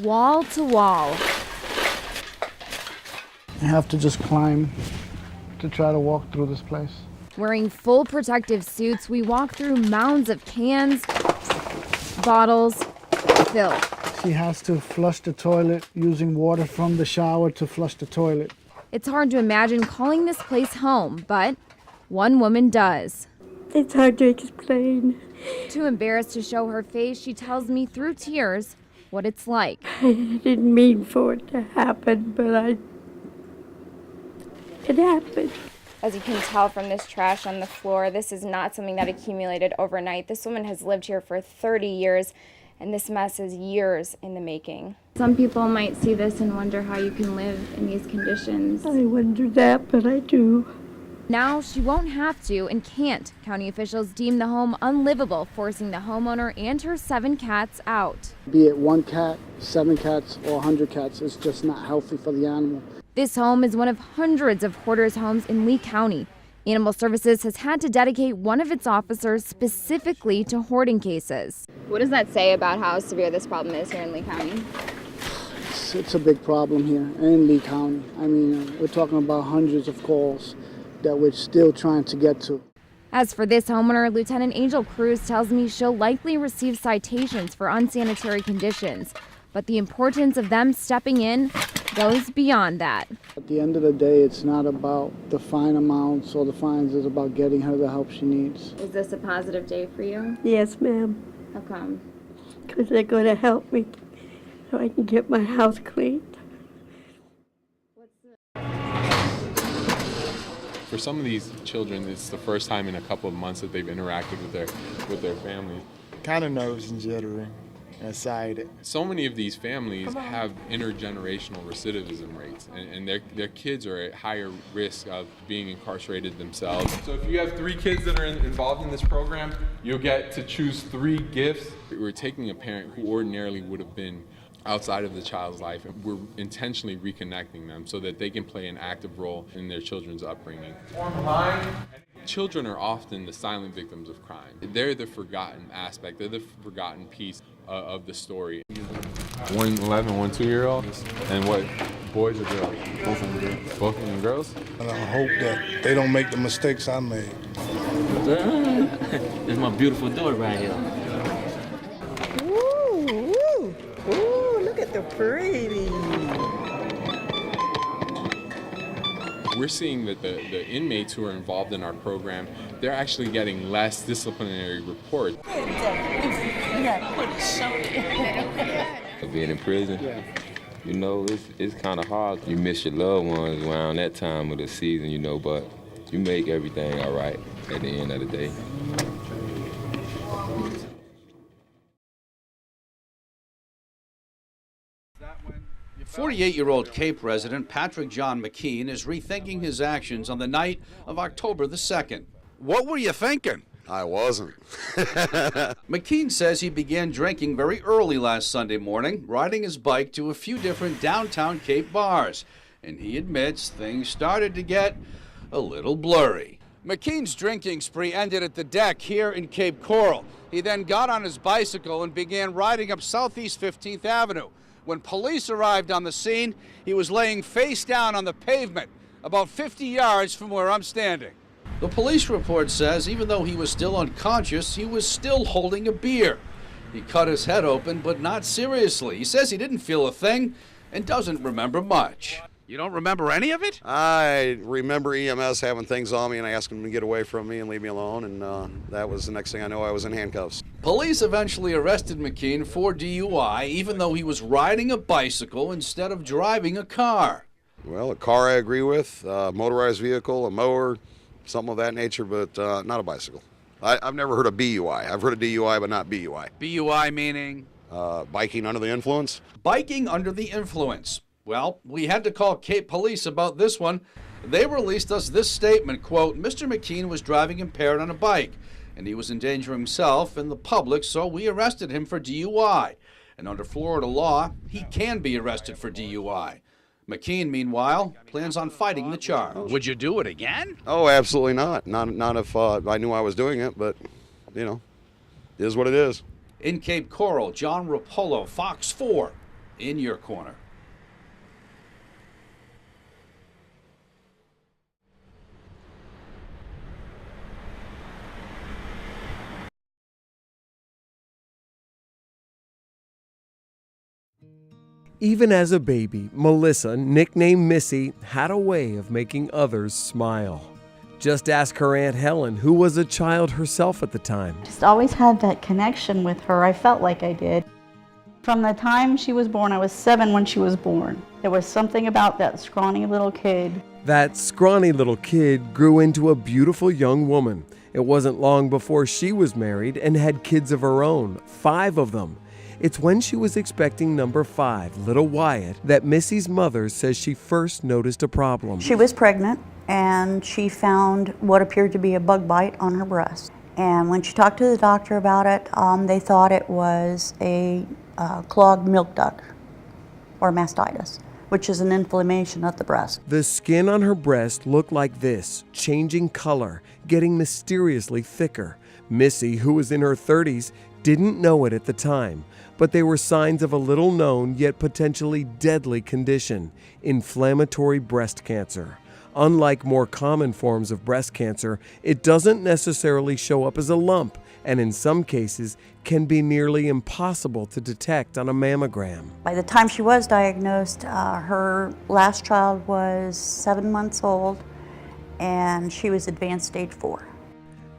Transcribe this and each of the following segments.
wall to wall. You have to just climb to try to walk through this place. Wearing full protective suits, we walk through mounds of cans, bottles, filth. She has to flush the toilet using water from the shower to flush the toilet. It's hard to imagine calling this place home, but one woman does. It's hard to explain. Too embarrassed to show her face, she tells me through tears what it's like. I didn't mean for it to happen, but it happened. As you can tell from this trash on the floor, this is not something that accumulated overnight. This woman has lived here for 30 years, and this mess is years in the making. Some people might see this and wonder how you can live in these conditions. I wonder that, but I do. Now she won't have to and can't. County officials deem the home unlivable, forcing the homeowner and her 7 cats out. Be it 1 cat, 7 cats, or 100 cats, it's just not healthy for the animal. This home is one of hundreds of hoarders' homes in Lee County. Animal Services has had to dedicate one of its officers specifically to hoarding cases. What does that say about how severe this problem is here in Lee County? It's a big problem here in Lee County. I mean, we're talking about hundreds of calls that we're still trying to get to. As for this homeowner, Lieutenant Angel Cruz tells me she'll likely receive citations for unsanitary conditions, but the importance of them stepping in goes beyond that. At the end of the day, it's not about the fine amounts or the fines, it's about getting her the help she needs. Is this a positive day for you? Yes, ma'am. How come? Because they're going to help me so I can get my house cleaned. For some of these children, it's the first time in a couple of months that they've interacted with their families. Kind of nervous and jittery. Excited. So many of these families have intergenerational recidivism rates, and their kids are at higher risk of being incarcerated themselves. So if you have 3 kids that are involved in this program, you'll get to choose 3 gifts. We're taking a parent who ordinarily would have been outside of the child's life, and we're intentionally reconnecting them so that they can play an active role in their children's upbringing. Children are often the silent victims of crime. They're the forgotten aspect. They're the forgotten piece of the story. 1 11, 1 2-year-old, and what, boys or girls? Both of them girls. Both of them girls? And I hope that they don't make the mistakes I made. This is my beautiful daughter right here. Ooh, ooh, ooh, look at the pretty. We're seeing that the inmates who are involved in our program, they're actually getting less disciplinary reports. Being in prison, you know, it's kind of hard. You miss your loved ones around that time of the season, you know, but you make everything all right at the end of the day. 48-year-old Cape resident Patrick John McKean is rethinking his actions on the night of October the 2nd. What were you thinking? I wasn't. McKean says he began drinking very early last Sunday morning, riding his bike to a few different downtown Cape bars. And he admits things started to get a little blurry. McKean's drinking spree ended at the deck here in Cape Coral. He then got on his bicycle and began riding up Southeast 15th Avenue. When police arrived on the scene, he was laying face down on the pavement, about 50 yards from where I'm standing. The police report says even though he was still unconscious, he was still holding a beer. He cut his head open, but not seriously. He says he didn't feel a thing and doesn't remember much. You don't remember any of it? I remember EMS having things on me, and I asked them to get away from me and leave me alone, and that was the next thing I know, I was in handcuffs. Police eventually arrested McKean for DUI, even though he was riding a bicycle instead of driving a car. Well, a car I agree with, a motorized vehicle, a mower, something of that nature, but not a bicycle. I've never heard of BUI. I've heard of DUI, but not BUI. BUI meaning? Biking under the influence. Biking under the influence. Well, we had to call Cape Police about this one. They released us this statement, quote, Mr. McKean was driving impaired on a bike, and he was endangering himself and the public, so we arrested him for DUI. And under Florida law, he can be arrested for DUI. McKean, meanwhile, plans on fighting the charge. Would you do it again? Oh, absolutely not. Not if I knew I was doing it, but, you know, it is what it is. In Cape Coral, John Rapolo, Fox 4. in your corner. Even as a baby, Melissa, nicknamed Missy, had a way of making others smile. Just ask her Aunt Helen, who was a child herself at the time. Just always had that connection with her. I felt like I did. From the time she was born, I was 7 when she was born. There was something about that scrawny little kid. That scrawny little kid grew into a beautiful young woman. It wasn't long before she was married and had kids of her own, 5 of them. It's when she was expecting number 5, little Wyatt, that Missy's mother says she first noticed a problem. She was pregnant and she found what appeared to be a bug bite on her breast. And when she talked to the doctor about it, they thought it was a clogged milk duct or mastitis, which is an inflammation of the breast. The skin on her breast looked like this, changing color, getting mysteriously thicker. Missy, who was in her 30s, didn't know it at the time, but they were signs of a little-known yet potentially deadly condition, inflammatory breast cancer. Unlike more common forms of breast cancer, it doesn't necessarily show up as a lump, and in some cases can be nearly impossible to detect on a mammogram. By the time she was diagnosed, her last child was 7 months old, and she was advanced stage 4.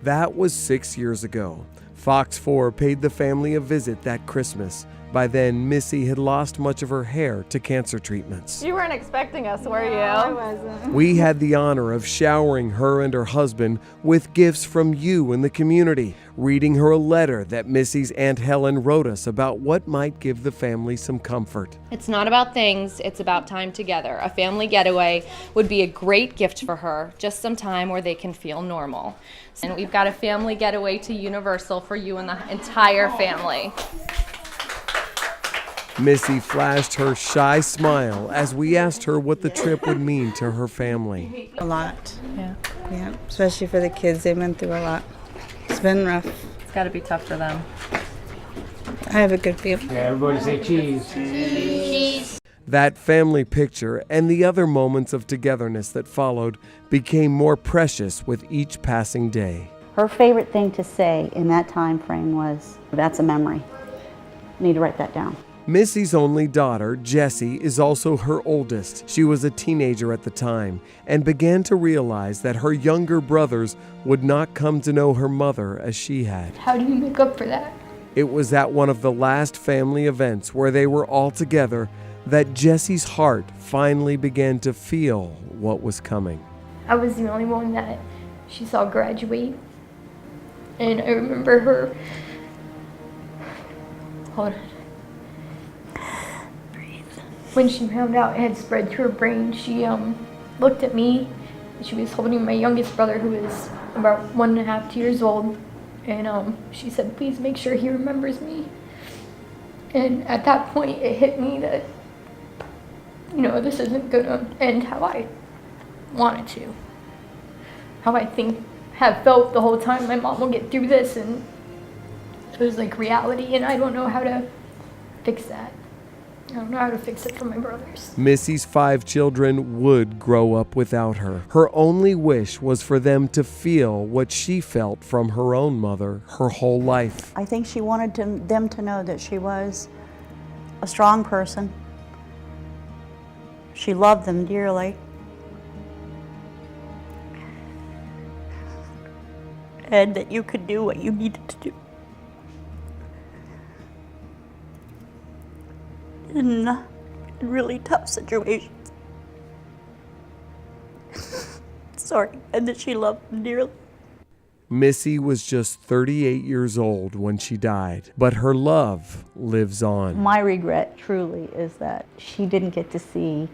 That was 6 years ago. Fox 4 paid the family a visit that Christmas. By then, Missy had lost much of her hair to cancer treatments. You weren't expecting us, were you? No, I wasn't. We had the honor of showering her and her husband with gifts from you and the community, reading her a letter that Missy's Aunt Helen wrote us about what might give the family some comfort. It's not about things, it's about time together. A family getaway would be a great gift for her, just some time where they can feel normal. And we've got a family getaway to Universal for you and the entire family. Missy flashed her shy smile as we asked her what the trip would mean to her family. A lot. Yeah, especially for the kids. They've been through a lot. It's been rough. It's got to be tough for them. I have a good feel. Yeah, everybody say cheese. Cheese. That family picture and the other moments of togetherness that followed became more precious with each passing day. Her favorite thing to say in that time frame was, "That's a memory. I need to write that down." Missy's only daughter, Jessie, is also her oldest. She was a teenager at the time and began to realize that her younger brothers would not come to know her mother as she had. How do you make up for that? It was at one of the last family events where they were all together that Jessie's heart finally began to feel what was coming. I was the only one that she saw graduate. And I remember her, hold on. When she found out it had spread to her brain, she looked at me. She was holding my youngest brother, who was about 1.5 years old, and she said, "Please make sure he remembers me." And at that point, it hit me that, you know, this isn't gonna end how I wanted to, how I have felt the whole time. My mom will get through this, and it was like reality, and I don't know how to fix that. I don't know how to fix it for my brothers. Missy's 5 children would grow up without her. Her only wish was for them to feel what she felt from her own mother her whole life. I think she wanted them to know that she was a strong person. She loved them dearly. And that you could do what you needed to do. In really tough situations. Sorry, and that she loved them dearly. Missy was just 38 years old when she died, but her love lives on. My regret truly is that she didn't get to see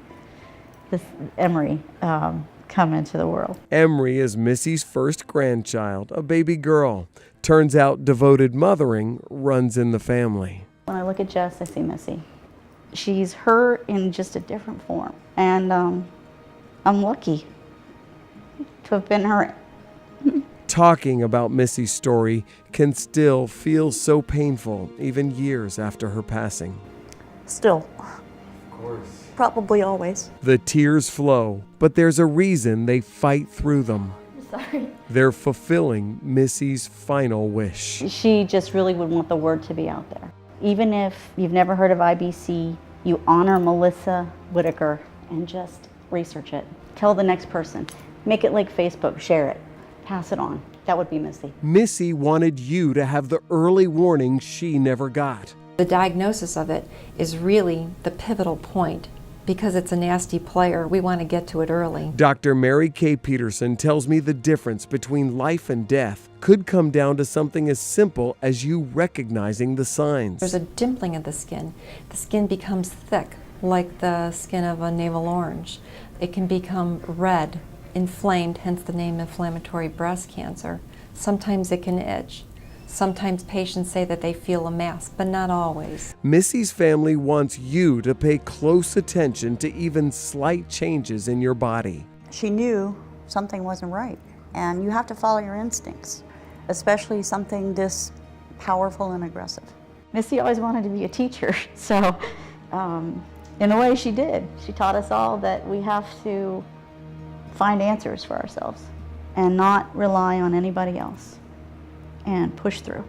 this Emery come into the world. Emery is Missy's first grandchild, a baby girl. Turns out devoted mothering runs in the family. When I look at Jess, I see Missy. She's her in just a different form. And I'm lucky to have been her. Talking about Missy's story can still feel so painful, even years after her passing. Still. Of course. Probably always. The tears flow, but there's a reason they fight through them. Sorry. They're fulfilling Missy's final wish. She just really would want the word to be out there. Even if you've never heard of IBC, you honor Melissa Whitaker and just research it. Tell the next person. Make it like Facebook, share it, pass it on. That would be Missy. Missy wanted you to have the early warning she never got. The diagnosis of it is really the pivotal point. Because it's a nasty player, we want to get to it early. Dr. Mary Kay Peterson tells me the difference between life and death could come down to something as simple as you recognizing the signs. There's a dimpling of the skin. The skin becomes thick, like the skin of a navel orange. It can become red, inflamed, hence the name inflammatory breast cancer. Sometimes it can itch. Sometimes patients say that they feel a mass, but not always. Missy's family wants you to pay close attention to even slight changes in your body. She knew something wasn't right, and you have to follow your instincts, especially something this powerful and aggressive. Missy always wanted to be a teacher, so in a way she did. She taught us all that we have to find answers for ourselves and not rely on anybody else and push through.